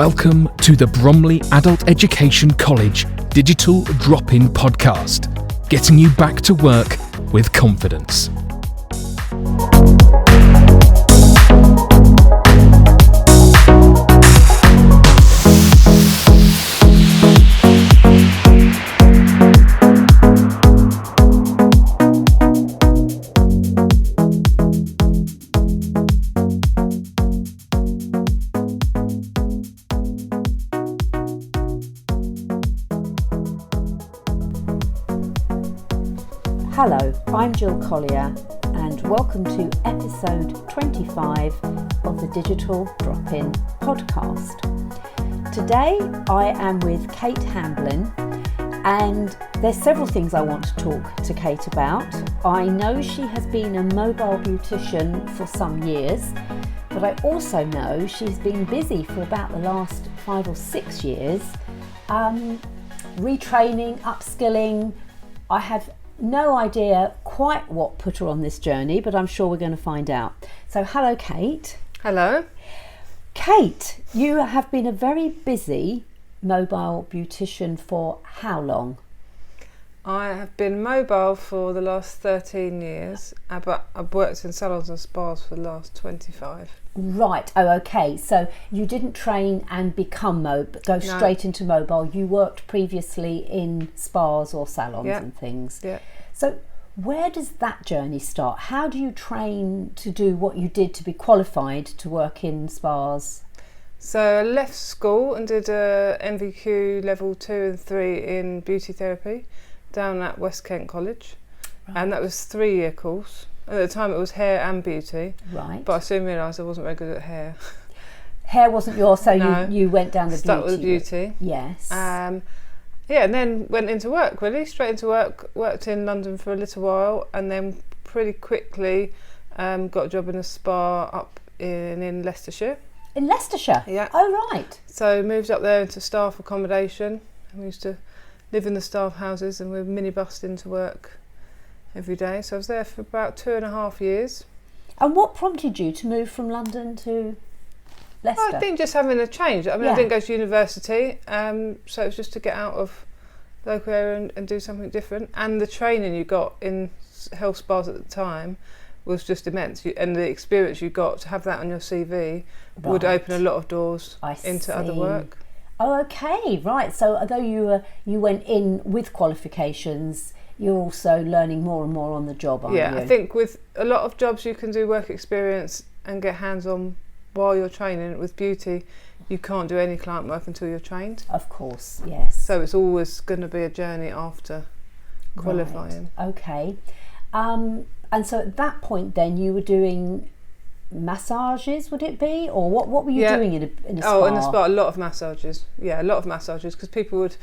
Welcome to the Bromley Adult Education College Digital Drop-In Podcast, getting you back to work with confidence. Hello, I'm Jill Collier and welcome to episode 25 of the Digital Drop-In Podcast. Today I am with Kate Hamblin and there's several things I want to talk to Kate about. I know she has been a mobile beautician for some years, but I also know she's been busy for about the last 5 or 6 years, retraining, upskilling. I have no idea quite what put her on this journey, but I'm sure we're going to find out. So hello, Kate. Hello. Kate, you have been a very busy mobile beautician for how long? I have been mobile for the last 13 years, but I've worked in salons and spas for the last 25. Right, oh okay, so you didn't train and become go straight into mobile. You worked previously in spas or salons and things. Yeah. So where does that journey start? How do you train to do what you did to be qualified to work in spas? So I left school and did a NVQ level 2 and 3 in beauty therapy down at West Kent College. Right. And that was a 3-year course. At the time it was hair and beauty. Right. But I soon realised I wasn't very good at hair. Hair wasn't yours, so no. you went down the Stuck beauty. with beauty. Yes. Yeah, and then went into work, really, straight into work. Worked in London for a little while and then pretty quickly got a job in a spa up in Leicestershire. In Leicestershire? Yeah. Oh, right. So moved up there into staff accommodation. We used to live in the staff houses and we were minibused into work every day. So I was there for about 2.5 years. And what prompted you to move from London to Leicester? Well, I think just having a change. I mean, I didn't go to university, so it was just to get out of the local area and do something different. And the training you got in health spas at the time was just immense. And the experience you got, to have that on your CV would open a lot of doors into other work. Oh, okay, right. So although you went in with qualifications, you're also learning more and more on the job, aren't you? Yeah, I think with a lot of jobs you can do work experience and get hands-on while you're training. With beauty, you can't do any client work until you're trained. Of course, yes. So it's always going to be a journey after qualifying. Right. Okay. And so at that point then you were doing massages, would it be? Or what were you doing in a spa? Oh, in a spa, a lot of massages. Yeah, a lot of massages, because people would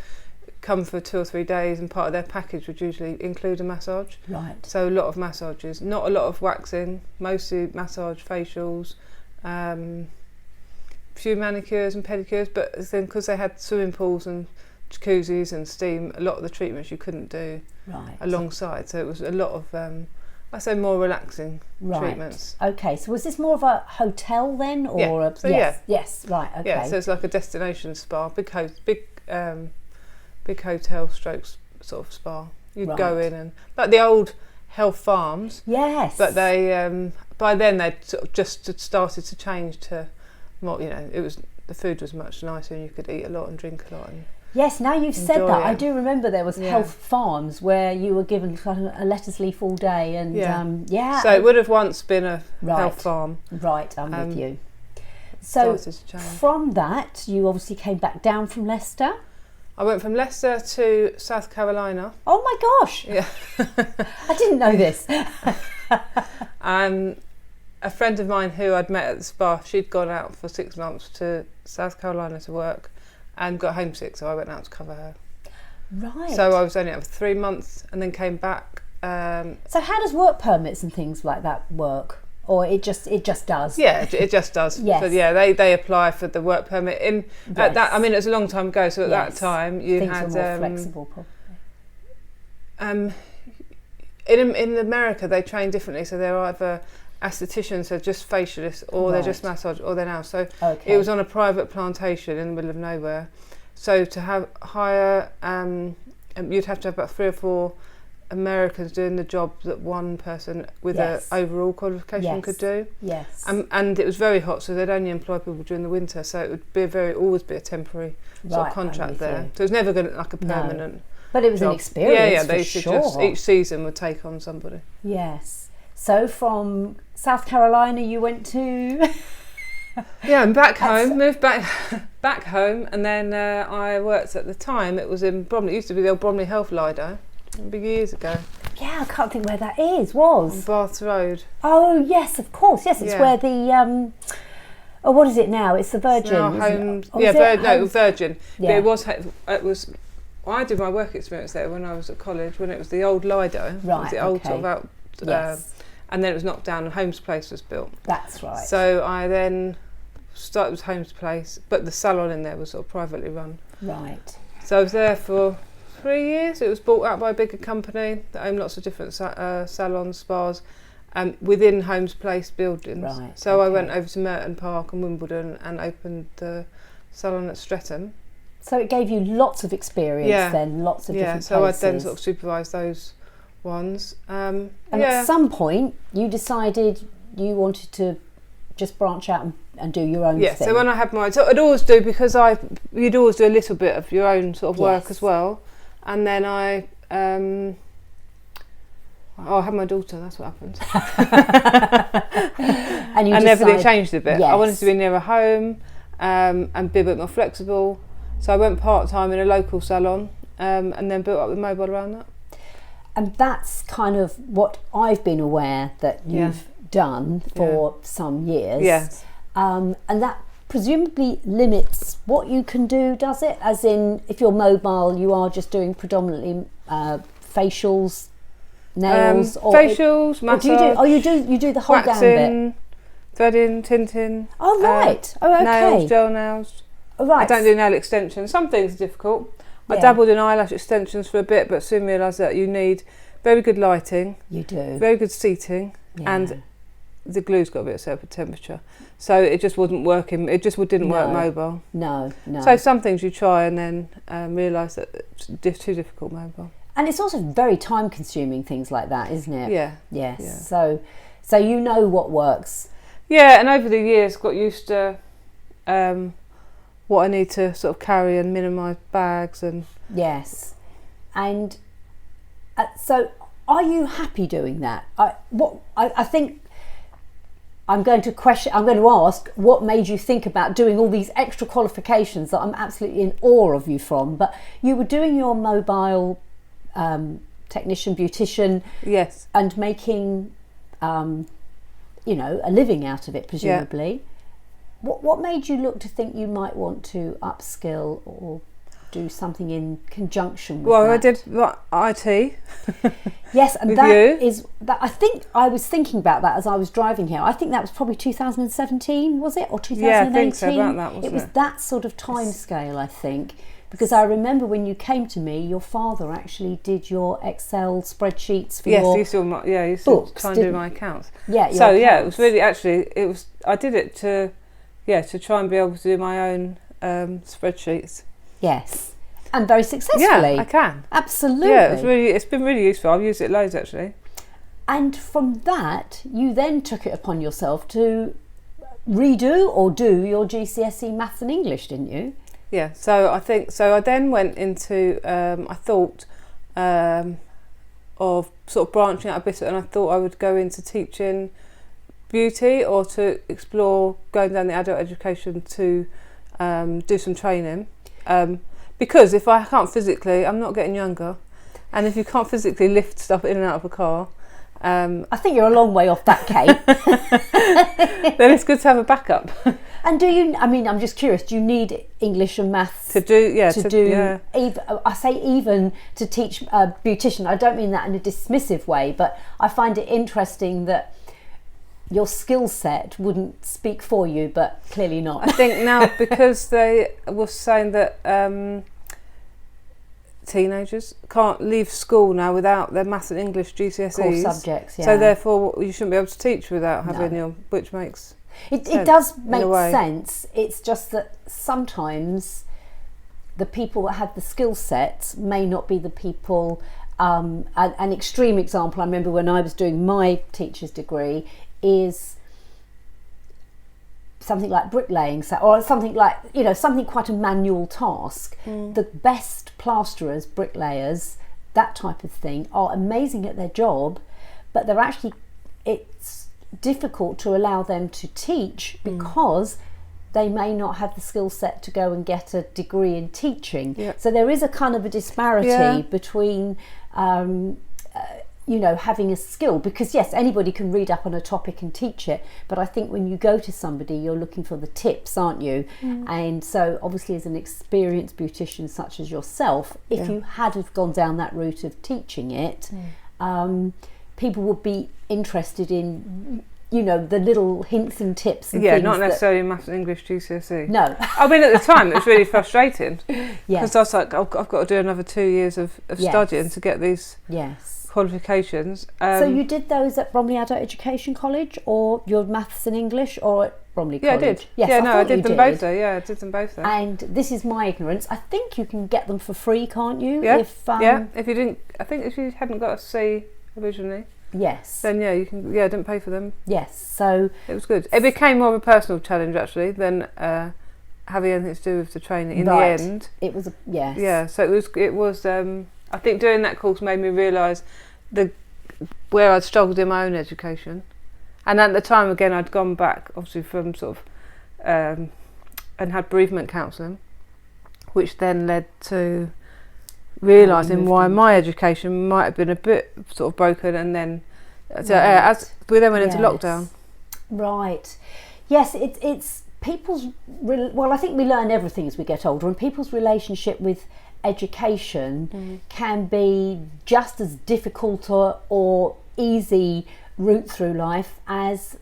come for 2 or 3 days and part of their package would usually include a massage. Right. So a lot of massages, not a lot of waxing, mostly massage, facials, few manicures and pedicures, but then because they had swimming pools and jacuzzis and steam, a lot of the treatments you couldn't do alongside. So it was a lot of I say more relaxing treatments. Okay, so was this more of a hotel then, or yes, right, okay. Yeah, so it's like a destination spa, big hotel strokes sort of spa. You'd go in and like the old health farms. Yes. But they by then they'd sort of just started to change to more. The food was much nicer and you could eat a lot and drink a lot. And yes, now you've said that, it. I do remember there was health farms where you were given a lettuce leaf all day and So it would have once been a health farm. Right, I'm with you. So from that, you obviously came back down from Leicester. I went from Leicester to South Carolina. Oh my gosh! Yeah, I didn't know this. A friend of mine who I'd met at the spa, she'd gone out for 6 months to South Carolina to work and got homesick, so I went out to cover her. Right. So I was only out for 3 months and then came back. So how does work permits and things like that work? Or it just does? Yeah, it just does. Yes. So they apply for the work permit. At that, I mean, it was a long time ago, so at that time you things had... were more flexible probably. In America they train differently, so they're either aestheticians are just facialists, or they're just massage, or they're now. So Okay. it was on a private plantation in the middle of nowhere. So to hire, you'd have to have about 3 or 4 Americans doing the job that one person with an overall qualification could do. Yes. And it was very hot, so they'd only employ people during the winter. So it would be always be a temporary sort of contract there. So it was never going to like a permanent. But it was job. an experience. Yeah, they for should sure. each season would take on somebody. Yes. So from South Carolina, you went to. Yeah, and moved back home, and then I worked at the time. It was in Bromley. It used to be the old Bromley Health Lido. Big years ago. Yeah, I can't think where that is. Was on Bath Road. Oh yes, of course. Yes, it's where the oh, what is it now? It's the Virgin. Virgin. Yeah. But it was. I did my work experience there when I was at college, when it was the old Lido. Right. It was the old okay. sort of out. Yes. And then it was knocked down and Holmes Place was built. That's right. So I then started with Holmes Place, but the salon in there was sort of privately run. Right. So I was there for 3 years. It was bought out by a bigger company that owned lots of different salons, spas, within Holmes Place buildings. Right, so I went over to Merton Park and Wimbledon and opened the salon at Streatham. So it gave you lots of experience then, lots of different places. So I then sort of supervised those ones. And at some point you decided you wanted to just branch out and do your own thing. Yeah, so when I had I'd always do, because you'd always do a little bit of your own sort of work as well. And then I had my daughter, that's what happened. and everything changed a bit. Yes. I wanted to be nearer home and be a bit more flexible. So I went part-time in a local salon and then built up the mobile around that. And that's kind of what I've been aware that you've done for some years. Yes. And that presumably limits what you can do, does it? As in, if you're mobile, you are just doing predominantly facials, nails, facials, massage. You do the whole gambit. Threading, tinting. Oh right. Okay. Nails, gel nails. Oh, right. I don't do nail extensions. Some things are difficult. I dabbled in eyelash extensions for a bit, but soon realised that you need very good lighting. You do. Very good seating, and the glue's got to be at a certain temperature. So it just wasn't working. It just didn't work mobile. No. So some things you try and then realise that it's too difficult mobile. And it's also very time consuming, things like that, isn't it? Yeah. Yes. Yeah. So you know what works. Yeah, and over the years got used to what I need to sort of carry and minimise bags and. Yes. And so are you happy doing that? I think I'm going to ask what made you think about doing all these extra qualifications that I'm absolutely in awe of you from, but you were doing your mobile technician, beautician, yes, and making a living out of it, presumably. What made you look to think you might want to upskill or do something in conjunction with that? Well, I did IT. Yes, and that I think I was thinking about that as I was driving here. I think that was probably 2017, was it? Or 2018? Yeah, I think so, about that, wasn't it? It was that sort of time scale, I think. Because I remember when you came to me, your father actually did your Excel spreadsheets for your he used to books, try and do my accounts. Yeah, it was really I did it to try and be able to do my own spreadsheets. Yes, and very successfully. Yeah, I can. Absolutely. Yeah, it's been really useful. I've used it loads actually. And from that, you then took it upon yourself to redo or do your GCSE Maths and English, didn't you? Yeah, so I then went into, I thought of sort of branching out a bit, and I thought I would go into teaching beauty or to explore going down the adult education to do some training. Because if I can't physically, I'm not getting younger, and if you can't physically lift stuff in and out of a car, I think you're a long way off that, Kate. then it's good to have a backup. And do you? I mean, I'm just curious. Do you need English and maths to do? Yeah, I say even to teach beautician. I don't mean that in a dismissive way, but I find it interesting that your skill set wouldn't speak for you, but clearly not. I think now because they were saying that teenagers can't leave school now without their maths and English GCSEs. Core subjects, yeah. So therefore, you shouldn't be able to teach without having your, which makes it does make sense. It's just that sometimes the people that have the skill sets may not be the people. An extreme example, I remember when I was doing my teacher's degree, is something like bricklaying, or something like, something quite a manual task. The best plasterers, bricklayers, that type of thing, are amazing at their job, but it's difficult to allow them to teach because they may not have the skill set to go and get a degree in teaching. Yep. So there is a kind of a disparity between having a skill, because yes, anybody can read up on a topic and teach it, but I think when you go to somebody, you're looking for the tips, aren't you? And so obviously, as an experienced beautician such as yourself, if you had have gone down that route of teaching it, people would be interested in the little hints and tips and things. Not necessarily maths and English GCSE. No. I mean, at the time it was really frustrating. Yes. Because I was like, I've got to do another 2 years of studying to get these qualifications. So you did those at Bromley Adult Education College, or your maths and English, or at Bromley College? Yeah, I did. Yes, I did them both there. Yeah, I did them both there. And this is my ignorance. I think you can get them for free, can't you? Yeah. If you didn't, I think if you hadn't got a C originally. Yes. Then you can. I didn't pay for them. Yes. So it was good. It became more of a personal challenge actually than having anything to do with the training. In the end, it was. Yes. Yeah. So it was. I think doing that course made me realise where I'd struggled in my own education, and at the time again I'd gone back obviously from sort of and had bereavement counselling, which then led to realising why my education might have been a bit sort of broken, and then as we then went into lockdown. Right. Yes, it's people's. I think we learn everything as we get older, and people's relationship with education can be just as difficult or easy route through life as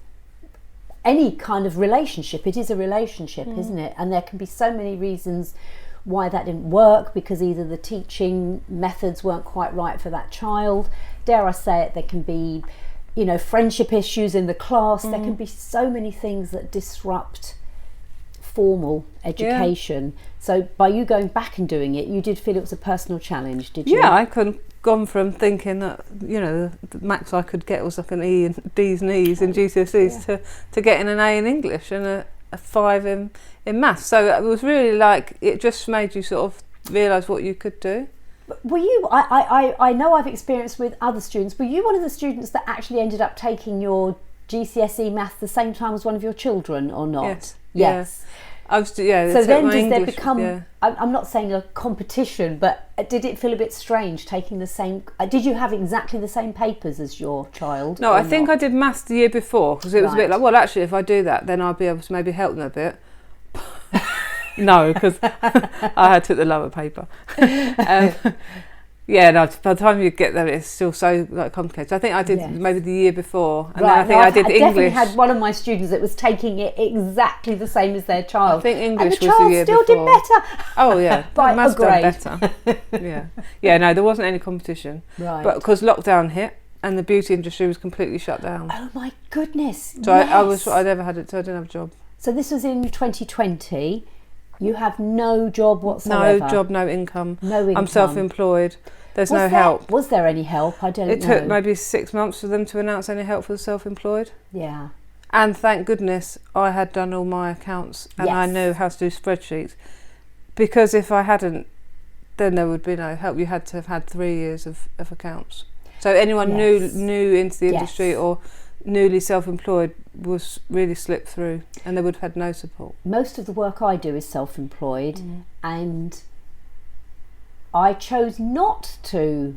any kind of relationship. It is a relationship, isn't it? And there can be so many reasons why that didn't work, because either the teaching methods weren't quite right for that child. Dare I say it, there can be, friendship issues in the class. There can be so many things that disrupt formal education. So by you going back and doing it, you did feel it was a personal challenge, did you? Yeah, I could have gone from thinking that, the max I could get was like an E and D's and E's in GCSEs to getting an A in English and a 5 in maths. So it was really like, it just made you sort of realise what you could do. Were you, I know I've experienced with other students, were you one of the students that actually ended up taking your GCSE maths the same time as one of your children, or not? Yes. Yes. I was, so then does there become, I'm not saying a competition, but did it feel a bit strange taking the same, did you have exactly the same papers as your child? No, I think I did maths the year before, because it was a bit like, well actually if I do that then I'll be able to maybe help them a bit. No, because I took the lower paper. By the time you get there, it's still so complicated. I think I did maybe the year before, and then I think I did English. I definitely had one of my students that was taking it exactly the same as their child. I think English and the was the year child still before. did better. Oh yeah, by must a grade. done better. No, there wasn't any competition. Right. But because lockdown hit and the beauty industry was completely shut down. Oh my goodness! So I never had it. So I didn't have a job. So this was in 2020. You have no job whatsoever. No job, no income. No income. I'm self-employed. There's no help. Was there any help? I don't know. It took maybe 6 months for them to announce any help for the self-employed. Yeah. And thank goodness I had done all my accounts and I knew how to do spreadsheets. Because if I hadn't, then there would be no help. You had to have had 3 years of accounts. So anyone new into the industry or newly self-employed was really slipped through, and they would have had no support. Most of the work I do is self-employed, and I chose not to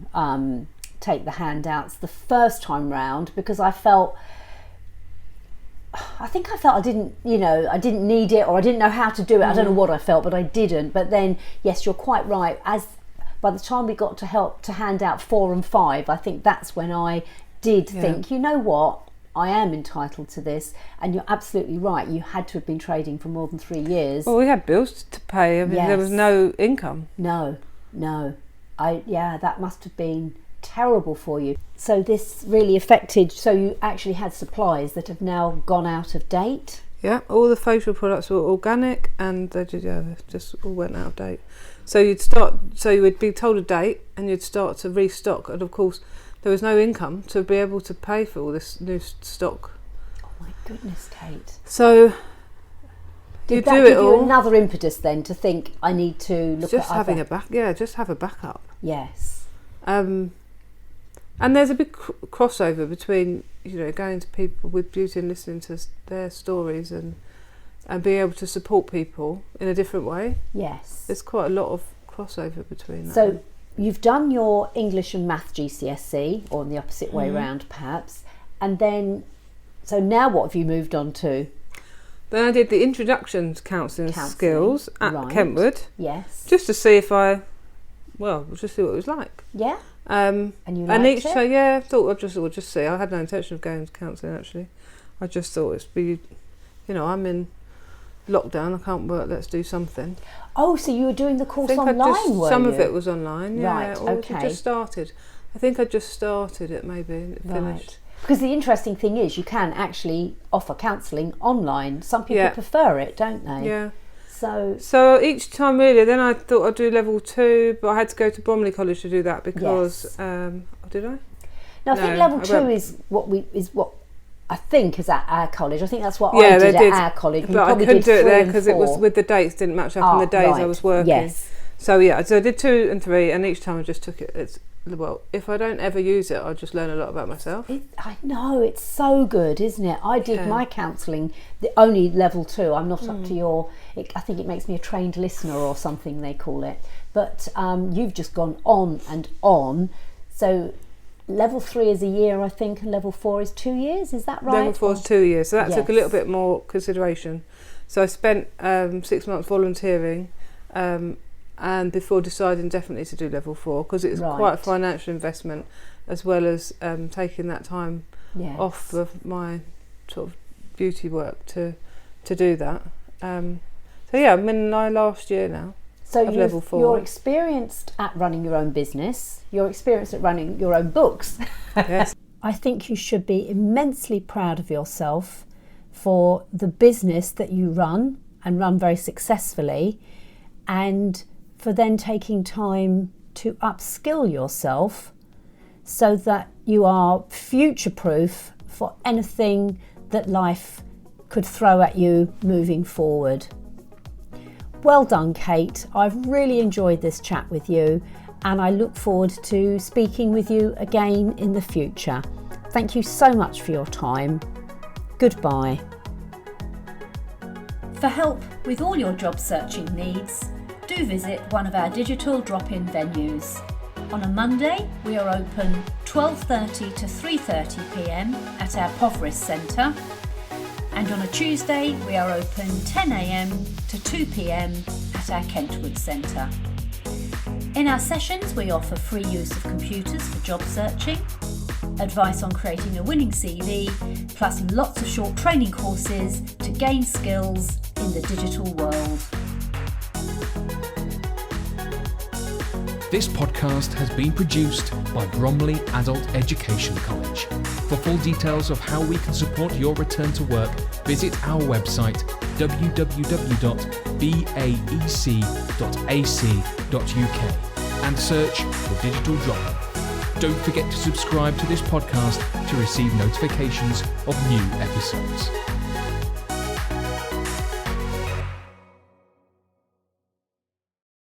take the handouts the first time round because I felt I didn't need it, or I didn't know how to do it. I don't know what I felt, but I didn't. But then, yes, you're quite right. By the time we got to help to hand out 4 and 5, I think that's when I did think, you know what, I am entitled to this. And you're absolutely right. You had to have been trading for more than 3 years. Well, we had bills to pay. I mean, there was no income. No. That must have been terrible for you. So this really affected, so you actually had supplies that have now gone out of date? Yeah, all the facial products were organic and they just all went out of date. So you would be told a date and you'd start to restock, and of course there was no income to be able to pay for all this new stock. Oh my goodness, Kate. So did that give you another impetus then to think, I need to look just at having just have a backup. Yes. And there's a big crossover between, going to people with beauty and listening to their stories and being able to support people in a different way. Yes. There's quite a lot of crossover between that. So you've done your English and Math GCSE, or in the opposite way round perhaps, and then, so now what have you moved on to? Then I did the introduction to counselling skills at Kentwood. Yes. Just to see just see what it was like. Yeah. And you liked it? I thought I'd just see. I had no intention of going to counselling actually. I just thought it'd be, I'm in lockdown, I can't work, let's do something. Oh, so you were doing the course online, were you? Some of it was online, yeah. Right, or okay. It just started. I think I just started it maybe and it finished. Because the interesting thing is you can actually offer counselling online. Some people prefer it, don't they? Yeah. So each time really, then I thought I'd do level 2, but I had to go to Bromley College to do that because did I? No, I think level 2 is what I think is at our college. I think that's what I did at our college. But I couldn't do it there because it was with the dates didn't match up on the days I was working. Yes. So I did 2 and 3, and each time I just took it. If I don't ever use it, I'll just learn a lot about myself. I know, it's so good, isn't it? I did my counselling, the only level 2. I'm not up to your. I think it makes me a trained listener or something they call it. But you've just gone on and on. So level 3 is a year, I think, and level 4 is 2 years. Is that right? Level 4 is 2 years. So that took a little bit more consideration. So I spent 6 months volunteering. And before deciding definitely to do level 4, because it's quite a financial investment, as well as taking that time off of my sort of beauty work to do that. I'm in my last year now. So level 4. You're experienced at running your own business. You're experienced at running your own books. Yes. I think you should be immensely proud of yourself for the business that you run and run very successfully, and for then taking time to upskill yourself so that you are future-proof for anything that life could throw at you moving forward. Well done, Kate. I've really enjoyed this chat with you, and I look forward to speaking with you again in the future. Thank you so much for your time. Goodbye. For help with all your job searching needs, do visit one of our digital drop-in venues. On a Monday, we are open 12:30 to 3:30 p.m. at our Poveris Centre, and on a Tuesday, we are open 10 a.m. to 2 p.m. at our Kentwood Centre. In our sessions, we offer free use of computers for job searching, advice on creating a winning CV, plus lots of short training courses to gain skills in the digital world. This podcast has been produced by Bromley Adult Education College. For full details of how we can support your return to work, visit our website www.baec.ac.uk and search for Digital Drop-In. Don't forget to subscribe to this podcast to receive notifications of new episodes.